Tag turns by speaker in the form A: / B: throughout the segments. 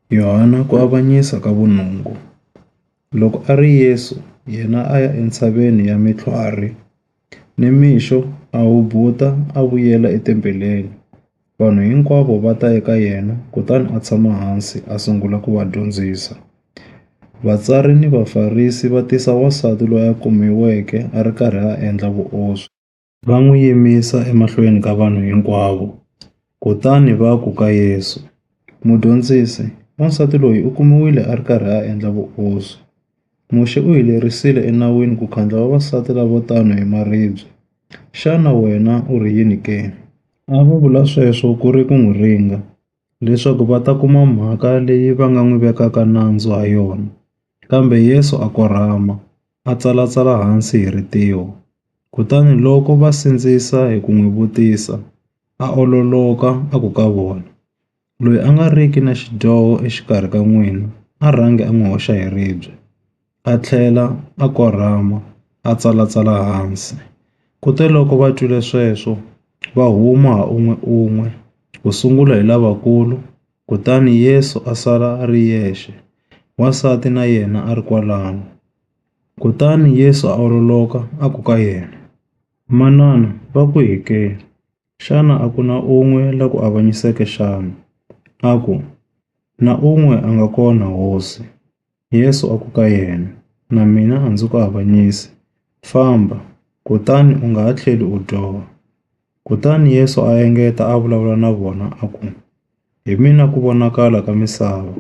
A: Yohana ku avanyisa ka vunungu. Loko a ri Yesu, yena a ya entshaveni ya mitlhwari, nimixo a hubuta a vuyela etempeleni. Vanhu hinkwavo va ta eka yena, kutani a tshama hansi a sungula ku va dyondzisa. Vatsari ni Vafarisi va tisa wansati loyi a kumiweke a ri karhi a endla vuoswi. Va n'wi yimisa emahlweni ka vanhu hinkwavo. Kutani va ku ka Yesu, Mudyondzisi, wansati loyi u kumiwile a ri karhi a endla vuoswi. Muxe u hi lerisile enawini ku khandla vavasati lavo tano hi maribye. Xana wena u ri yini ke? A va vula sweswo ku ri ku n'wi ringa, leswaku va ta kuma mhaka leyi va nga n'wi vekaka nandzu ha yona. Kambe Yesu a korhama, a tsalatsala hansi hi ritiho. Kutani loko va sindzisa hi ku n'wi vutisa, a ololoka a ku ka vona, loyi a nga riki na xidyoho exikarhi ka n'wina a rhangi a n'wi hoxa hi ribye. A tlhela a korhama, a tsalatsala hansi. Kute loko va twile sweswo, va huma ha un'we-un'we, ku sungula hi lavakulu, kutani Yesu a sala a ri yexe, wansati na yena a ri kwalano. Kutani Yesu a ololoka a ku ka yena, manana va kwihi ke? Xana a ku na un'we la ku avanyiseke xana? A ku, na un'we a nga kona hosi. Yesu a ku ka yena, na mina a ndzi ku avanyisi. Famba, kutani u nga ha tlheli u dyoha. Kutani Yesu a engeta a vulavula na vona a ku, hi mina ku vonakala ka misava.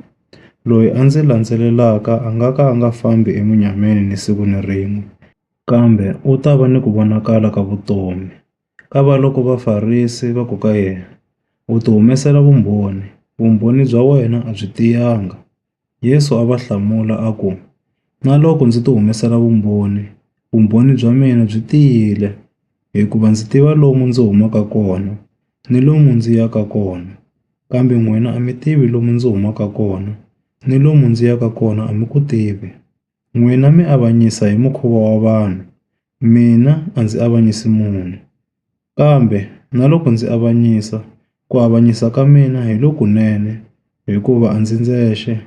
A: Loyi a ndzi landzelelaka a nga ka a nga fambi emunyameni ni siku ni rin'we, kambe u ta va ni ku vonakala ka vutomi. Kava loko Vafarisi va ku ka yena, u ti humesela vumbhoni, vumbhoni bya wena a byi tiyanga. Yesu a va hlamula a ku, na loko ndzi ti humesela vumbhoni, vumbhoni bya mina byi tiyile, hikuva ndzi tiva lomu ndzi humaka kona ni lomu ndzi yaka kona. Kambe n'wina a mi tivi lomu ndzi humaka kona, ni lomu ndzi yaka kona a mi ku tivi. N'wina mi avanyisa hi mukhuva wa vanhu, mina a ndzi avanyisi munhu. Kambe na loko ndzi avanyisa, ku avanyisa ka mina hi lokunene, hikuva a ndzi ndzexe,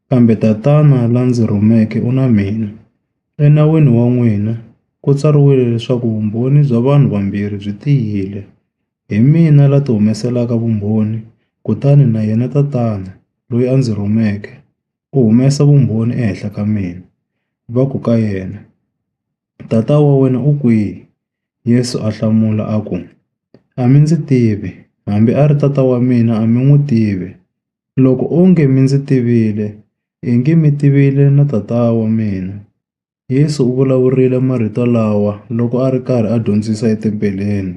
A: kambe Tatana la ndzi rhumeke u na mina. Enawini wa n'wina ku tsariwile leswaku vumbhoni bya vanhu vambirhi byi tiyile. Hi mina la ti humeselaka vumbhoni, kutani na yena Tatana, loyi a ndzi rhumeke, u humesa vumbhoni ehenhla ka mina. Va ku ka yena, tata wa wena u kwihi? Yesu a hlamula a ku, a mi ndzi tivi, hambi a ri tata wa mina a mi n'wi tivi. Loko onge mi ndzi tivile, i nge mi tivile na tata wa mina. Yesu u vulavurile marito lawa loko a ri karhi a dyondzisa etempeleni,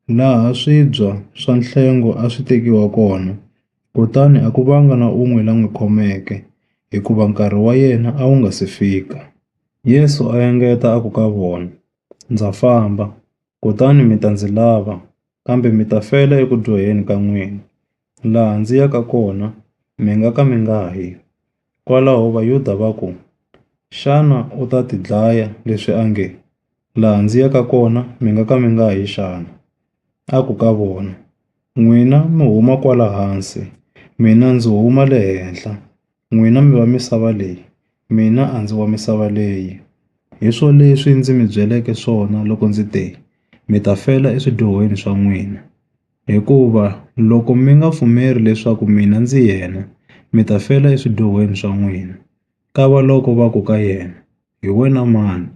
A: laha swibya swa nhlengo a swi tekiwa kona. Kutani a ku vanga na un'we la n'wi khomeke, hikuva nkarhi wa yena a wu nga si fika. Yesu a engeta a ku ka vona, ndza famba, kutani mi ta ndzi lava, kambe mi ta fela eku dyoheni ka n'wina. Laha ndzi yaka kona, mi nga ka mi nga ha yi. Kwalaho Vayuda va ku, xana u ta tidlaya leswi a nge, laha ndzi yaka kona mi nga ka mi nga ha yi xana? A ku ka vona, n'wina mi huma kwala hansi, mina ndzi huma le henhla. N'wina mi va misava leyi, mina a ndzi wa misava leyi. Hi swo leswi ndzi mi byeleke swona loko ndzi te, mi ta fela eswidyohweni swa n'wina. Hikuva loko mi nga pfumeli leswaku mina ndzi yena, mi ta fela eswidyohweni swa n'wina. Kava loko va ku ka yena, hi wena mani?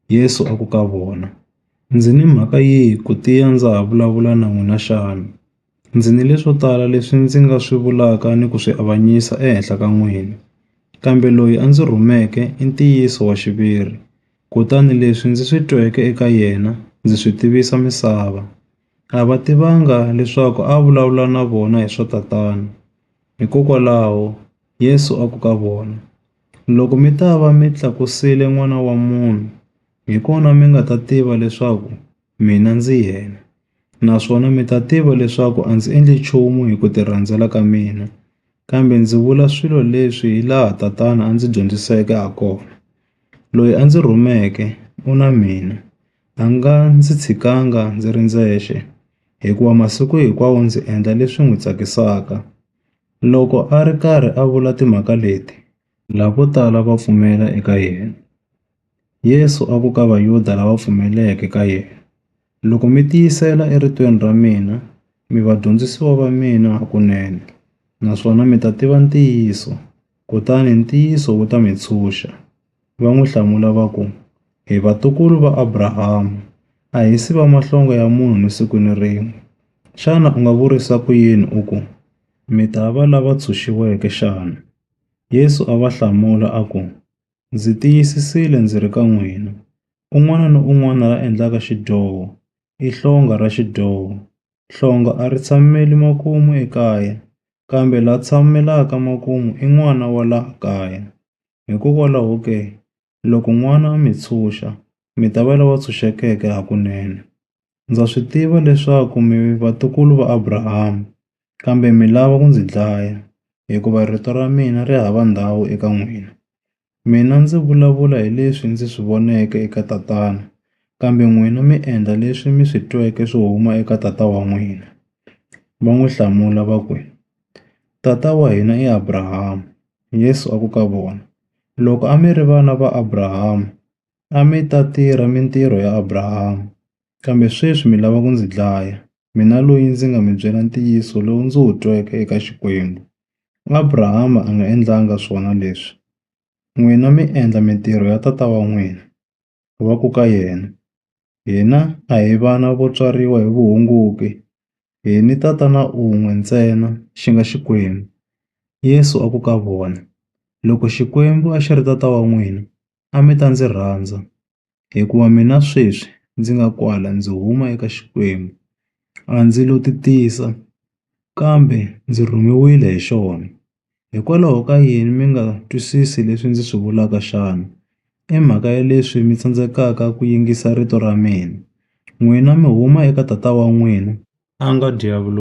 A: Yesu a ku ka vona, ndzi ni mhaka yihi ku tiya ndza ha vulavula na n'wina xana? Ndzi ni leswo tala leswi ndzi nga swi vulaka ni ku swi avanyisa ehenhla ka n'wina. Kambe loyi a ndzi rhumeke i ntiyiso wa xiviri. Kutani leswi ndzi swi tweke eka yena ndzi swi tivisa misava. A va tivanga leswaku a vulavula na vona hi swa Tatana. Hikokwalaho Yesu a ku ka vona, loko mi ta va mi tlakusile N'wana wa Munhu, hi kona mi nga ta tiva leswaku mina ndzi yena. Naswona mi ta tiva leswaku a ndzi endli nchumu hi ku tirhandzela ka mina, kambe ndzi vula swilo leswi hi laha Tatana a ndzi dyondziseke ha kona. Loyi a ndzi rhumeke u na mina, a nga ndzi tshikanga ndzi ri ndzexe, hikuva masiku hinkwawo ndzi endla leswi n'wi tsakisaka. Loko a ri karhi a vula timhaka leti, lavo tala va pfumela eka yena. Yesu a ku ka Vayuda lava pfumeleke ka yena, "Loko mi tiyisela eritweni ra mina, mi vadyondzisiwa va mina hakunene, naswona mi ta tiva ntiyiso, kutani ntiyiso wu ta mi tshunxa." Va n'wi hlamula va ku, "Hi vatukulu va Abrahamu, a hi si va mahlonga ya munhu ni siku ni rin'we. Xana u nga vurisa ku yini u ku, mi ta va lava tshunxiweke xana?" Yesu a va hlamula a ku, "Ndzi tiyisisile ndzi ri ka n'wina, un'wana na un'wana la endlaka xidyoho i hlonga ra xidyoho. Hlonga a ri tshameli makumu ekaya, kambe la tshamelaka makumu i n'wana wa laha kaya. Hikokwalaho ke, loko n'wana a mi tshunxa, mi ta va lava tshunxekeke hakunene. Ndza swi tiva leswaku mi vatukulu va Abrahamu, kambe mi lava ku ndzi dlaya, hikuva rito ra mina ri hava ndhawu eka n'wina. Mina ndzi vulavula hi leswi ndzi swi voneke eka Tatana, kambe n'wina mi endla leswi mi swi tweke swi huma eka tata wa n'wina." Va n'wi hlamula va ku, "Tata wa hina i Abrahamu." Yesu a ku ka vona, "Loko a mi ri vana va Abrahamu, a mi ta tirha mitirho ya Abrahamu. Kambe sweswi mi lava ku ndzi dlaya, mina loyi ndzi nga mi byela ntiyiso lowu ndzi wu tweke eka Xikwembu. Abrahama a nga endlanga swona leswi. N'wina mi endla mitirho ya tata wa n'wina." Va ku ka yena, "Hina a hi vana vo tswariwa hi vuhunguki. Hi ni tatana un'we ntsena, xi nga Xikwembu." Yesu a ku ka vona, "Loko Xikwembu a xi ri tata wa n'wina, a mi ta ndzi rhandza, hikuva mina sweswi ndzi nga kwala ndzi huma eka Xikwembu. A ndzi lo titisa, kambe ndzi rhumiwile hi xona. Hikwalaho ka yini mi nga twisisi leswi ndzi swi vulaka xana? I mhaka ya leswi mi tsandzekaka ku yingisa rito ra mina. N'wina mi huma eka tata wa n'wina, a nga Diavolo."